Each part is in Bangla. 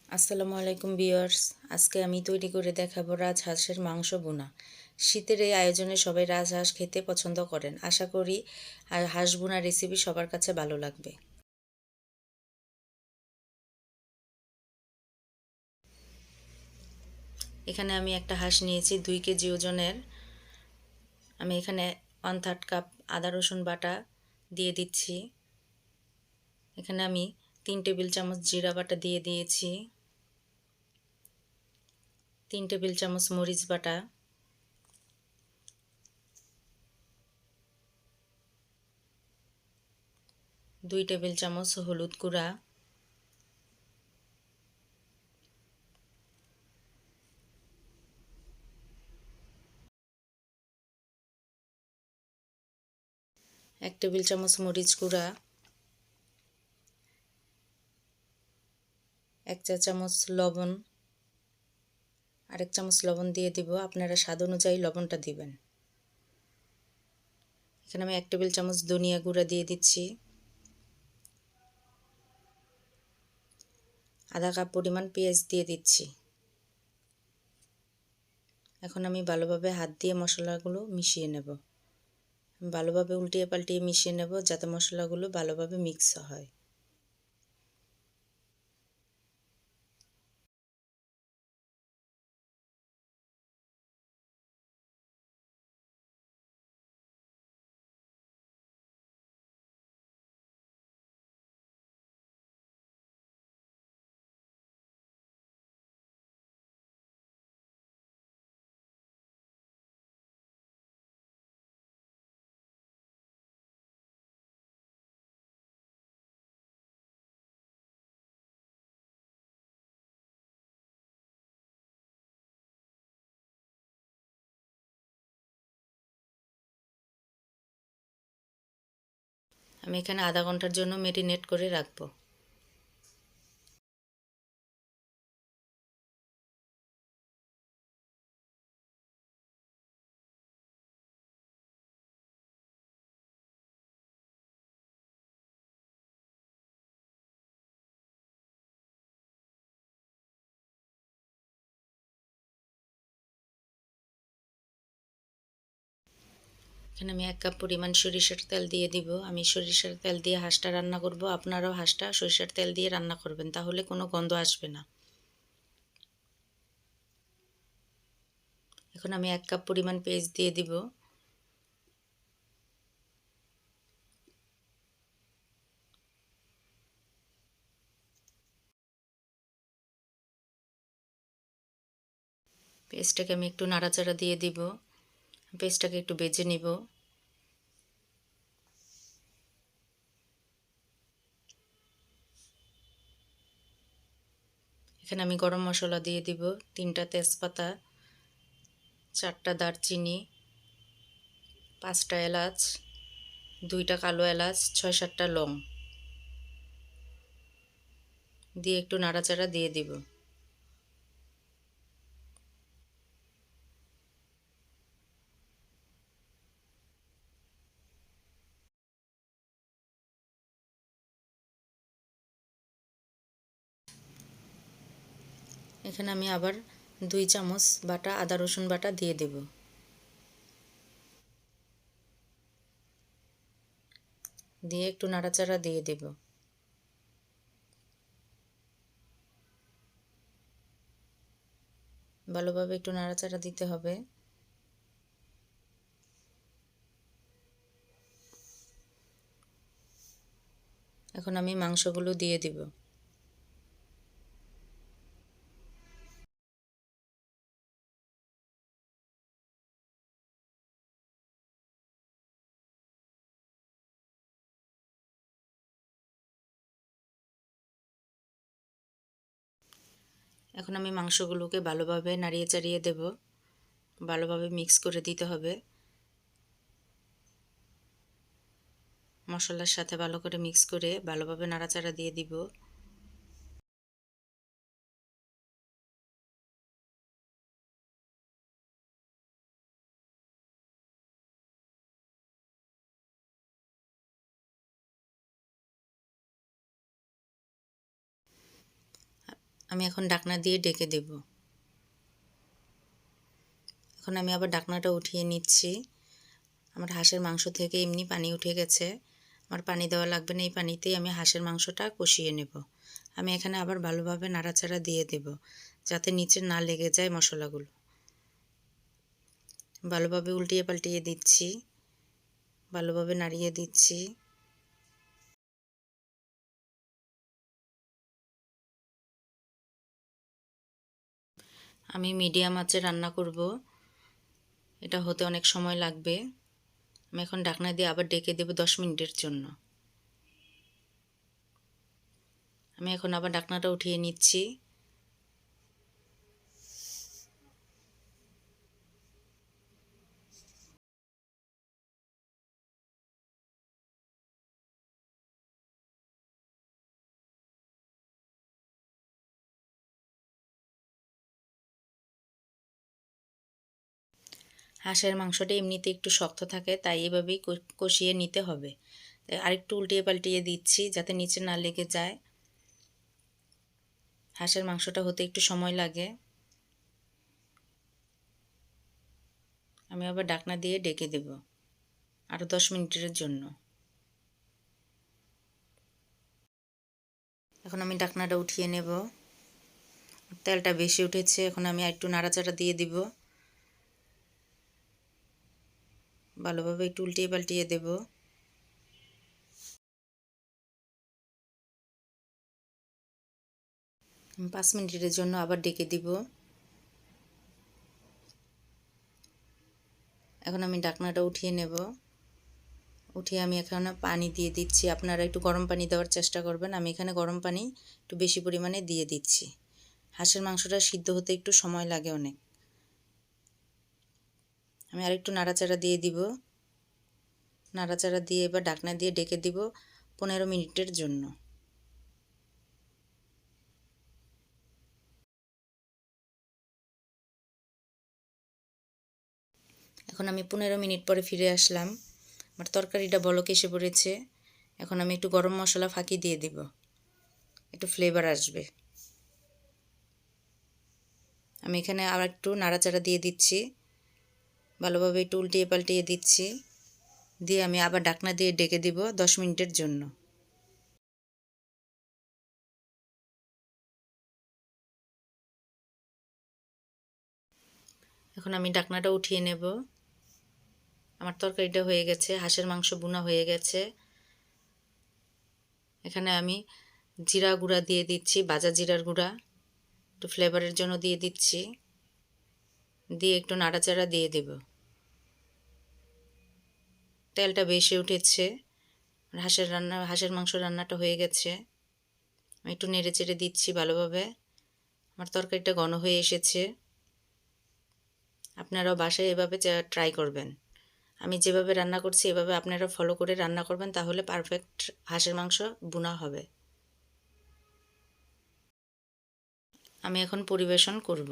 আসসালামু আলাইকুম ভিউয়ার্স। আজকে আমি তৈরি করে দেখাবো রাজহাঁসের মাংস ভুনা। শীতের এই আয়োজনে সবাই রাজহাঁস খেতে পছন্দ করেন। আশা করি হাঁস ভুনা রেসিপি সবার কাছে ভালো লাগবে। এখানে আমি একটা হাঁস নিয়েছি 2 কেজি ওজনের। আমি এখানে 1/3 কাপ আদা রসুন বাটা দিয়ে দিচ্ছি। এখানে আমি 3 টেবিল চামচ জিরা বাটা দিয়ে দিয়েছি, 3 টেবিল চামচ মরিচ বাটা, 2 টেবিল চামচ হলুদ গুঁড়া, 1 টেবিল চামচ মরিচ গুঁড়া, 1 চা চামচ লবণ, আরেক চামচ লবণ দিয়ে দিব। আপনারা স্বাদ অনুযায়ী লবণটা দিবেন। এখানে আমি 1 টেবিল চামচ ধনিয়া গুঁড়া দিয়ে দিচ্ছি, আধা কাপ পরিমাণ পেঁয়াজ দিয়ে দিচ্ছি। এখন আমি ভালোভাবে হাত দিয়ে মশলাগুলো মিশিয়ে নেব। ভালোভাবে উল্টিয়ে পাল্টিয়ে মিশিয়ে নেব যাতে মশলাগুলো ভালোভাবে মিক্স হয়। আমি এখানে আধা ঘন্টার জন্য ম্যারিনেট করে রাখবো। এখানে আমি 1 কাপ পরিমাণ সরিষার তেল দিয়ে দিব। আমি সরিষার তেল দিয়ে হাঁসটা রান্না করব। আপনারাও হাঁসটা সরিষার তেল দিয়ে রান্না করবেন, তাহলে কোনো গন্ধ আসবে না। এখন আমি 1 কাপ পরিমাণ পেঁয়াজ দিয়ে দিব। পেঁয়াজটাকে আমি একটু নাড়াচাড়া দিয়ে দিব। পেঁয়াজটাকে একটু ভেজে নিব। এখানে আমি গরম মশলা দিয়ে দিব, 3টা তেজপাতা, 4টা দারচিনি, 5টা এলাচ, 2টা কালো এলাচ, 6-7টা লং দিয়ে একটু নাড়াচাড়া দিয়ে দিব। এখানে আমি আবার 2 চামচ বাটা আদা রসুন বাটা দিয়ে দেব। দিয়ে একটু নাড়াচাড়া দিয়ে দেব। ভালোভাবে একটু নাড়াচাড়া দিতে হবে। এখন আমি মাংসগুলো দিয়ে দিব। এখন আমি মাংসগুলোকে ভালোভাবে নাড়িয়ে চাড়িয়ে দেব। ভালোভাবে মিক্স করে দিতে হবে। মশলার সাথে ভালো করে মিক্স করে ভালোভাবে নাড়াচাড়া দিয়ে দিব। আমি এখন ঢাকনা দিয়ে ডেকে দেব। এখন আমি আবার ঢাকনাটা উঠিয়ে নিচ্ছি। আমার হাঁসের মাংস থেকে এমনি পানি উঠে গেছে, আমার পানি দেওয়া লাগবে না। এই পানিতেই আমি হাঁসের মাংসটা কষিয়ে নেব। আমি এখানে আবার ভালোভাবে নাড়াচাড়া দিয়ে দেব যাতে নিচে না লেগে যায় মশলাগুলো। ভালোভাবে উল্টিয়ে পাল্টিয়ে দিচ্ছি, ভালোভাবে নাড়িয়ে দিচ্ছি। আমি মিডিয়াম আঁচে রান্না করব, এটা হতে অনেক সময় লাগবে। আমি এখন ঢাকনা দিয়ে আবার ডেকে দেব 10 মিনিটের জন্য। আমি এখন আবার ঢাকনাটা উঠিয়ে নিচ্ছি। হাঁসের মাংসটা এমনিতে একটু শক্ত থাকে, তাই এভাবেই কষিয়ে নিতে হবে। আরেকটু উল্টিয়ে পাল্টিয়ে দিচ্ছি যাতে নিচে না লেগে যায়। হাঁসের মাংসটা হতে একটু সময় লাগে। আমি আবার ঢাকনা দিয়ে ডেকে দেব আরও 10 মিনিটের জন্য। এখন আমি ঢাকনাটা উঠিয়ে নেব। তেলটা বেশি উঠেছে, এখন আমি একটু নাড়াচাড়া দিয়ে দিব। ভালোভাবে একটু উল্টিয়ে পাল্টিয়ে দেব। 5 মিনিটের জন্য আবার ডেকে দিব। এখন আমি ঢাকনাটা উঠিয়ে নেব। উঠিয়ে আমি এখানে পানি দিয়ে দিচ্ছি। আপনারা একটু গরম পানি দেওয়ার চেষ্টা করবেন। আমি এখানে গরম পানি একটু বেশি পরিমাণে দিয়ে দিচ্ছি। হাঁসের মাংসটা সিদ্ধ হতে একটু সময় লাগে অনেক। আমি আরেকটু নাড়াচাড়া দিয়ে দিব। নাড়াচাড়া দিয়ে এবার ঢাকনা দিয়ে ডেকে দিব 15 মিনিটের জন্য। এখন আমি 15 মিনিট পরে ফিরে আসলাম। আমার তরকারিটা বলক এসে পড়েছে। এখন আমি একটু গরম মশলা ফাঁকি দিয়ে দিব, একটু ফ্লেভার আসবে। আমি এখানে আর একটু নাড়াচাড়া দিয়ে দিচ্ছি, ভালোভাবে একটু উল্টিয়ে পাল্টিয়ে দিচ্ছি। দিয়ে আমি আবার ঢাকনা দিয়ে ডেকে দিব 10 মিনিটের জন্য। এখন আমি ঢাকনাটা উঠিয়ে নেব। আমার তরকারিটা হয়ে গেছে, হাঁসের মাংস ভুনা হয়ে গেছে। এখানে আমি জিরা গুঁড়া দিয়ে দিচ্ছি, ভাজা জিরার গুঁড়া একটু ফ্লেভারের জন্য দিয়ে দিচ্ছি। দিয়ে একটু নাড়াচাড়া দিয়ে দেব। তেলটা বেশি উঠেছে, হাঁসের মাংস রান্নাটা হয়ে গেছে। আমি একটু নেড়ে চেড়ে দিচ্ছি ভালোভাবে। আমার তরকারিটা ঘন হয়ে এসেছে। আপনারাও বাসায় এভাবে ট্রাই করবেন। আমি যেভাবে রান্না করছি এভাবে আপনারা ফলো করে রান্না করবেন, তাহলে পারফেক্ট হাঁসের মাংস ভুনা হবে। আমি এখন পরিবেশন করব।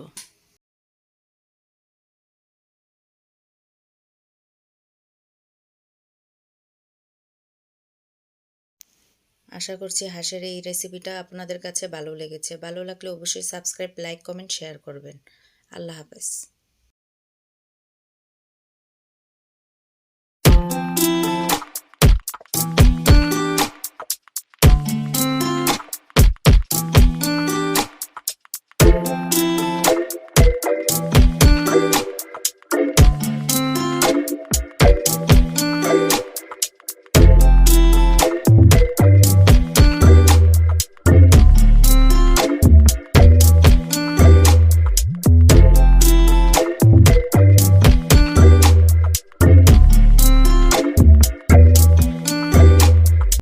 আশা করছি হাঁসের এই রেসিপিটা আপনাদের কাছে ভালো লেগেছে। ভালো লাগলে অবশ্যই সাবস্ক্রাইব, লাইক, কমেন্ট, শেয়ার করবেন। আল্লাহ হাফেজ।